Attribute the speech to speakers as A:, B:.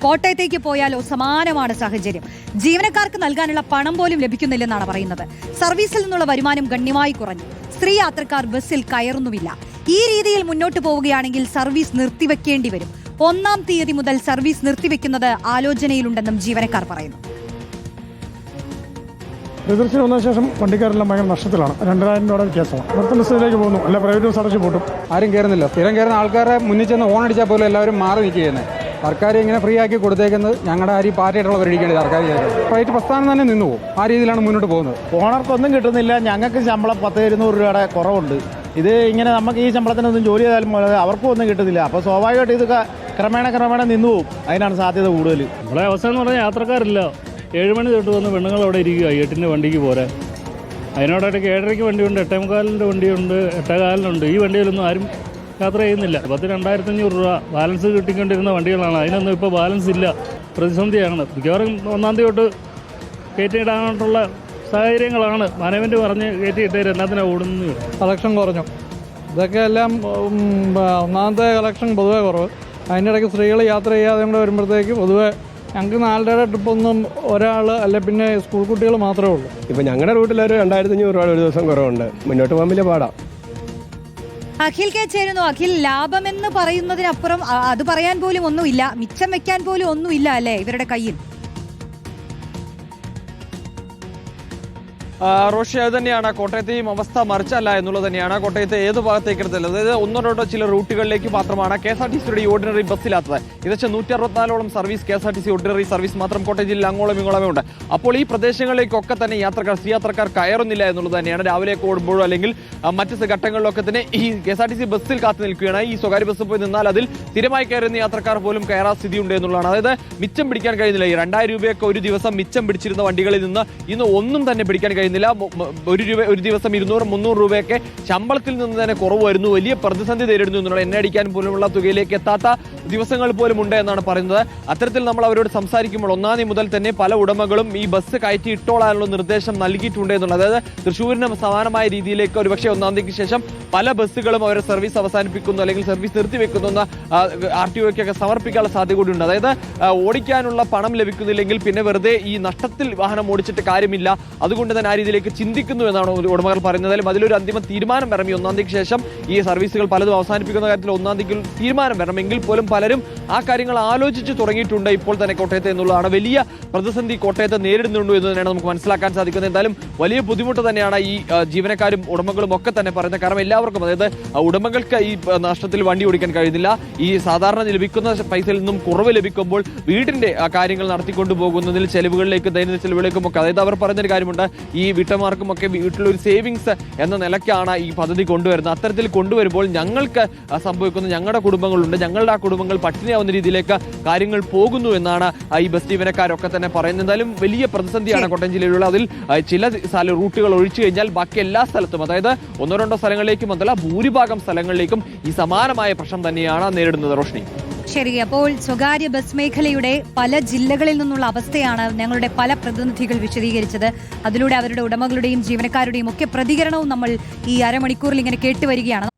A: കോട്ടയത്തേക്ക് പോയാലോ സമാനമാണ് സാഹചര്യം. ജീവനക്കാർക്ക് നൽകാനുള്ള പണം പോലും ലഭിക്കുന്നില്ലെന്നാണ് പറയുന്നത്. സർവീസിൽ നിന്നുള്ള വരുമാനം ഗണ്യമായി കുറഞ്ഞു. സ്ത്രീ യാത്രക്കാർ ബസ്സിൽ കയറുന്നുമില്ല. ഈ രീതിയിൽ മുന്നോട്ട് പോവുകയാണെങ്കിൽ സർവീസ് നിർത്തിവെക്കേണ്ടി വരും. 1-ാം തീയതി മുതൽ സർവീസ് നിർത്തിവെക്കുന്നത് ആലോചനയിലുണ്ടെന്നും ജീവനക്കാർ പറയുന്നു.
B: എതിർച്ച വന്ന ശേഷം വണ്ടിക്കാരെല്ലാം ഭയങ്കര നഷ്ടത്തിലാണ്. 2000 രൂപയുടെ വ്യത്യാസമാണ്. നിർത്തുന്ന ബസ്സിലേക്ക് പോകുന്നു, അല്ല പ്രൈവറ്റ് ബസ് അടച്ചു പൂട്ടും.
C: ആരും കയറുന്നില്ല. സ്ഥിരം കയറുന്ന ആൾക്കാരെ മുന്നിൽ ചെന്ന് ഓൺ അടിച്ചാൽ പോലും എല്ലാവരും മാറി നിൽക്കുകയാണ്. സർക്കാർ ഇങ്ങനെ ഫ്രീ ആക്കി കൊടുത്തേക്കുന്നത് ഞങ്ങളുടെ പാർട്ടിയായിട്ടുള്ള പരിഗണിക്കേണ്ടത് സർക്കാർ ചെയ്തത്. പ്രൈവറ്റ് പ്രസ്ഥാനം തന്നെ നിന്നു പോകും. ആ രീതിയിലാണ് മുന്നോട്ട് പോകുന്നത്.
D: ഓണർക്കൊന്നും കിട്ടുന്നില്ല. ഞങ്ങൾക്ക് ശമ്പളം 10-200 രൂപയുടെ കുറവുണ്ട്. ഇത് ഇങ്ങനെ നമുക്ക് ഈ ശമ്പളത്തിനൊന്നും ജോലി ചെയ്താലും അവർക്കും ഒന്നും കിട്ടുന്നില്ല. അപ്പോൾ സ്വാഭാവികമായിട്ട് ഇത് ക്രമേണ നിന്നു പോകും. അതിനാണ് സാധ്യത കൂടുതൽ.
E: നമ്മുടെ അവസ്ഥ എന്ന് പറഞ്ഞാൽ യാത്രക്കാരില്ല. 7 മണി തൊട്ട് വന്ന് പെണ്ണുങ്ങൾ അവിടെ ഇരിക്കുക 8-ന് വണ്ടിക്ക് പോരാൻ. അതിനോടായിട്ടൊക്കെ 7:30-ക്ക് വണ്ടിയുണ്ട്, 8:45-ൻ്റെ വണ്ടിയുണ്ട്, 8:15-നുണ്ട്. ഈ വണ്ടിയിലൊന്നും ആരും യാത്ര ചെയ്യുന്നില്ല. 2,500 രൂപ ബാലൻസ് കിട്ടിക്കൊണ്ടിരുന്ന വണ്ടികളാണ്. അതിനൊന്നും ഇപ്പോൾ ബാലൻസ് ഇല്ല. പ്രതിസന്ധിയാണ്. മിക്കവാറും 1-ാം തീയതി തൊട്ട് കയറ്റിയിടാനായിട്ടുള്ള സാഹചര്യങ്ങളാണ്. മാനേജ്മെൻറ്റ് പറഞ്ഞ് കയറ്റിയിട്ടേര് എന്നാത്തിനാണ് ഓടുന്നത്.
C: കളക്ഷൻ കുറഞ്ഞു. ഇതൊക്കെ എല്ലാം ഒന്നാമത്തെ കളക്ഷൻ പൊതുവേ കുറവ്. അതിൻ്റെ ഇടയ്ക്ക് സ്ത്രീകൾ യാത്ര ചെയ്യാതെ കൂടെ വരുമ്പോഴത്തേക്ക് പൊതുവേ ഞങ്ങൾക്ക് 4 ഡേ ട്രിപ്പൊന്നും ഒരാൾ അല്ലെ പിന്നെ സ്കൂൾ കുട്ടികൾ മാത്രമേ ഉള്ളൂ.
F: ഇപ്പം ഞങ്ങളുടെ റൂട്ടിലൊരു 2,500 രൂപ ഒരു ദിവസം കുറവുണ്ട്. മുന്നോട്ട് പോകാൻ വലിയ പാടാം.
A: അഖിൽ കെ ചേരുന്നു. അഖിൽ, ലാഭമെന്ന് പറയുന്നതിനപ്പുറം അത് പറയാൻ പോലും ഒന്നുമില്ല, മിച്ചം വെക്കാൻ പോലും ഒന്നുമില്ല അല്ലേ ഇവരുടെ കയ്യിൽ?
G: റോഷി, അത് തന്നെയാണ് കോട്ടയത്തെയും അവസ്ഥ മറിച്ചല്ല എന്നുള്ളത് തന്നെയാണ്. കോട്ടയത്തെ ഏത് ഭാഗത്തേക്ക് എടുത്തത്, അതായത് 1-2 ചില റൂട്ടുകളിലേക്ക് മാത്രമാണ് KSRTC ഓർഡിനറി ബസ്സില്ലാത്തത്. ഏകദേശം 164ഓളം സർവീസ് KSRTC ഓർഡിനറി സർവീസ് മാത്രം കോട്ടയം ജില്ലയിൽ അങ്ങോളം ഇങ്ങോളമേ ഉണ്ട്. അപ്പോൾ ഈ പ്രദേശങ്ങളിലേക്കൊക്കെ തന്നെ സ്ത്രീ യാത്രക്കാർ കയറുന്നില്ല എന്നുള്ളത് തന്നെയാണ്. രാവിലെ ഓടുമ്പോഴോ അല്ലെങ്കിൽ മറ്റ് ഘട്ടങ്ങളിലൊക്കെ തന്നെ ഈ KSRTC ബസ്സിൽ കാത്തു നിൽക്കുകയാണ്. ഈ സ്വകാര്യ ബസ് പോയി നിന്നാൽ അതിൽ സ്ഥിരമായി കയറുന്ന യാത്രക്കാർ പോലും കയറാൻ സ്ഥിതിയുണ്ട് എന്നുള്ളതാണ്. അതായത് മിച്ചം പിടിക്കാൻ കഴിയുന്നില്ല. ഈ 2,000 രൂപയൊക്കെ ഒരു ദിവസം മിച്ചം പിടിച്ചിരുന്ന വണ്ടികളിൽ നിന്ന് ഇന്ന് ഒന്നും തന്നെ പിടിക്കാൻ കഴിയുന്നില്ല. ഒരു ദിവസം 200-300 രൂപയൊക്കെ ശമ്പളത്തിൽ നിന്ന് തന്നെ കുറവ് വരുന്നു. വലിയ പ്രതിസന്ധി നേരിടുന്നു എന്നുള്ള എണ്ണ അടിക്കാൻ പോലുമുള്ള തുകയിലേക്ക് എത്താത്ത ദിവസങ്ങൾ പോലും ഉണ്ട് എന്നാണ് പറയുന്നത്. അത്തരത്തിൽ നമ്മൾ അവരോട് സംസാരിക്കുമ്പോൾ 1-ാം തീയതി മുതൽ തന്നെ പല ഉടമകളും ഈ ബസ് കയറ്റി ഇട്ടോളാനുള്ള നിർദ്ദേശം നൽകിയിട്ടുണ്ട് എന്നുള്ളത്. അതായത് തൃശ്ശൂരിന് സമാനമായ രീതിയിലേക്ക് ഒരുപക്ഷെ 1-ാം തീയതിക്ക് ശേഷം പല ബസ്സുകളും അവരുടെ സർവീസ് അവസാനിപ്പിക്കുന്നു അല്ലെങ്കിൽ സർവീസ് നിർത്തിവെക്കുന്നു എന്ന് RTOയ്ക്കൊക്കെ സമർപ്പിക്കാനുള്ള സാധ്യത കൂടിയുണ്ട്. അതായത് ഓടിക്കാനുള്ള പണം ലഭിക്കുന്നില്ലെങ്കിൽ പിന്നെ വെറുതെ ഈ നഷ്ടത്തിൽ വാഹനം ഓടിച്ചിട്ട് കാര്യമില്ല. അതുകൊണ്ട് തന്നെ ആ രീതിയിലേക്ക് ചിന്തിക്കുന്നു എന്നാണ് ഉടമകൾ പറയുന്നത്. അതിലൊരു അന്തിമ തീരുമാനം വരണം. ഈ 1-ാം തീയതിക്ക് ശേഷം ഈ സർവീസുകൾ പലതും അവസാനിപ്പിക്കുന്ന കാര്യത്തിൽ 1-ാം തീയതിക്ക് തീരുമാനം വരണമെങ്കിൽ പോലും പലരും ആ കാര്യങ്ങൾ ആലോചിച്ച് തുടങ്ങിയിട്ടുണ്ട് ഇപ്പോൾ തന്നെ കോട്ടയത്ത് എന്നുള്ളതാണ്. വലിയ പ്രതിസന്ധി കോട്ടയത്ത് നേരിടുന്നുണ്ട് എന്ന് തന്നെയാണ് നമുക്ക് മനസ്സിലാക്കാൻ സാധിക്കുന്നത്. എന്തായാലും വലിയ ബുദ്ധിമുട്ട് തന്നെയാണ് ഈ ജീവനക്കാരും ഉടമകളും ഒക്കെ തന്നെ പറയുന്നത്. കാരണം എല്ലാവർക്കും, അതായത് ഉടമകൾക്ക് ഈ നഷ്ടത്തിൽ വണ്ടി ഓടിക്കാൻ കഴിയുന്നില്ല. ഈ സാധാരണ ലഭിക്കുന്ന പൈസയിൽ നിന്നും കുറവ് ലഭിക്കുമ്പോൾ വീടിന്റെ കാര്യങ്ങൾ നടത്തിക്കൊണ്ടു പോകുന്നതിൽ ചെലവുകളിലേക്ക് ദൈനംദിന ചെലവുകളിലേക്കും ഒക്കെ, അതായത് അവർ പറയുന്നൊരു കാര്യമുണ്ട്, ഈ വീട്ടമ്മമാർക്കും ഒക്കെ വീട്ടിലൊരു സേവിങ്സ് എന്ന നിലയ്ക്കാണ് ഈ പദ്ധതി കൊണ്ടുവരുന്നത്. അത്തരത്തിൽ കൊണ്ടുവരുമ്പോൾ ഞങ്ങൾക്ക് സംഭവിക്കുന്ന ഞങ്ങളുടെ കുടുംബങ്ങളുണ്ട്, ഞങ്ങളുടെ ആ കുടുംബങ്ങൾ പട്ടിണിയാവുന്ന രീതിയിലേക്ക് കാര്യങ്ങൾ പോകുന്നു എന്നാണ് ഈ ബസ് ജീവനക്കാരൊക്കെ തന്നെ പറയുന്നത്. എന്തായാലും വലിയ പ്രതിസന്ധിയാണ് കോട്ടയം ജില്ലയിലുള്ള. അതിൽ ചില റൂട്ടുകൾ ഒഴിച്ചു കഴിഞ്ഞാൽ ബാക്കി എല്ലാ സ്ഥലത്തും, അതായത് 1-2 സ്ഥലങ്ങളിലേക്കും അതല്ല ഭൂരിഭാഗം സ്ഥലങ്ങളിലേക്കും ഈ സമാനമായ പ്രശ്നം തന്നെയാണ് നേരിടുന്നത്. റോഷ്നി,
A: ശരി. അപ്പോൾ സ്വകാര്യ ബസ് മേഖലയുടെ പല ജില്ലകളിൽ നിന്നുള്ള അവസ്ഥയാണ് ഞങ്ങളുടെ പല പ്രതിനിധികൾ വിശദീകരിച്ചത്. അതിലൂടെ അവരുടെ ഉടമകളുടെയും ജീവനക്കാരുടെയും ഒക്കെ പ്രതികരണവും നമ്മൾ ഈ അരമണിക്കൂറിൽ ഇങ്ങനെ കേട്ടുവരികയാണ്.